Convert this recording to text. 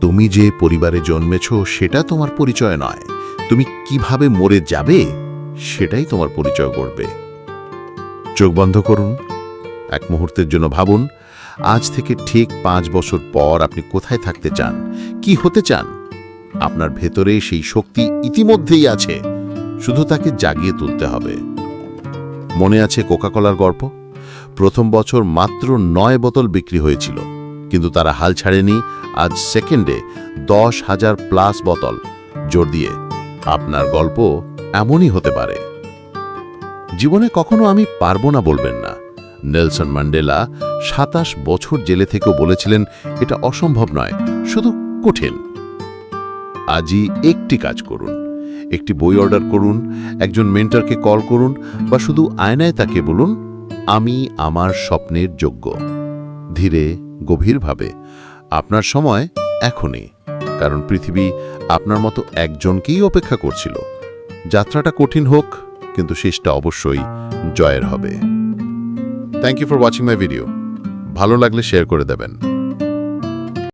তুমি যে পরিবারে জন্মেছ সেটা তোমার পরিচয় নয়, তুমি কিভাবে মরে যাবে সেটাই তোমার পরিচয় করবে। চোখ বন্ধ করুন, এক মুহূর্তের জন্য ভাবুন, আজ থেকে ঠিক 5 বছর পর আপনি কোথায় থাকতে চান, কি হতে চান। আপনার ভেতরে সেই শক্তি ইতিমধ্যেই আছে, শুধু তাকে জাগিয়ে তুলতে হবে। মনে আছে কোকাকোলার গল্প? প্রথম বছর মাত্র 9 বোতল বিক্রি হয়েছিল, কিন্তু তারা হাল ছাড়েনি। আজ সেকেন্ডে 10,000+ বোতল। জোর দিয়ে আপনার গল্প এমনই হতে পারে। জীবনে কখনো আমি পারবো না বলবেন না। নেলসন ম্যান্ডেলা 27 বছর জেলে থেকেও বলেছিলেন, এটা অসম্ভব নয়, শুধু কঠিন। আজই একটি কাজ করুন, একটি বই অর্ডার করুন, একজন মেন্টরকে কল করুন, বা শুধু আয়নায় তাকে বলুন, আমি আমার স্বপ্নের যোগ্য। ধীরে গভীরভাবে। আপনার সময় এখনই, কারণ পৃথিবী আপনার মতো একজনকেই অপেক্ষা করছিল। যাত্রাটা কঠিন হোক, কিন্তু শেষটা অবশ্যই জয়ের হবে। Thank you for watching my video. ভালো লাগলে শেয়ার করে দেবেন।